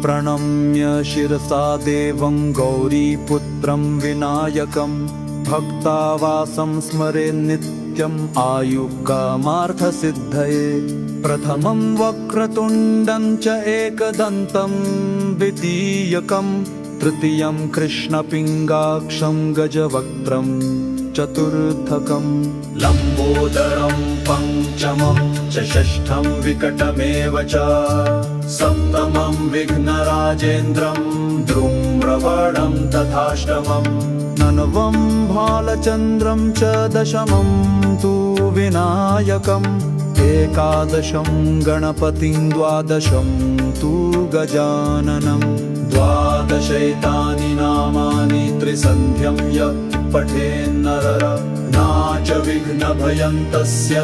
प्रणम्य शिरसा देवं गौरीपुत्रं विनायकं भक्तावासं स्मरे नित्यम् आयुकामार्थसिद्धये। प्रथमं वक्रतुण्डं च एकदन्तं द्वितीयकं तृतीयं कृष्णपिङ्गाक्षं गजवक्त्रं चतुर्थकं लम्बोदरं पञ्चमं च षष्ठं विकटमेव च सप्तमं विघ्नराजेन्द्रं धूम्रवर्णं तथाष्टमं नवमं भालचन्द्रं च दशमं तु विनायकम् एकादशं गणपतिं द्वादशं तु गजाननम् द्वादशैतानि नामानि त्रिसन्ध्यं यः पठेन्नरः नाच विघ्नभयं तस्य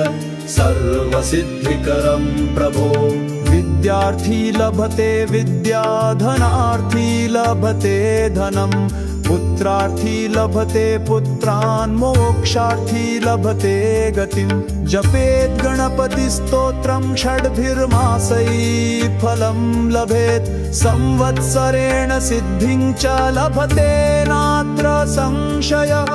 सर्वसिद्धिकरं प्रभो। विद्यार्थी लभते विद्या धनार्थी लभते धनं पुत्रार्थी लभते पुत्रान् मोक्षार्थी लभते गतिं। जपेत् गणपतिस्तोत्रं षड्भिर्मासैः फलं लभेत् संवत्सरेण सिद्धिं च लभते नात्र संशयः।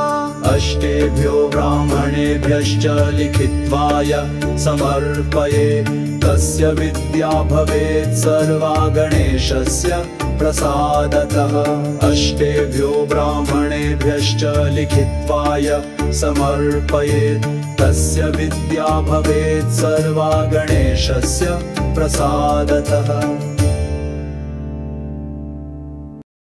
अष्टेभ्यो ब्राह्मणेभ्यश्च लिखित्वाय समर्पये तस्य विद्या भवेत् सर्वा गणेशस्य प्रसादतः। अष्टेभ्यो ब्राह्मणेभ्यश्च लिखित्वाय समर्पयेत् तस्य विद्या भवेत् सर्वा गणेशस्य प्रसादतः।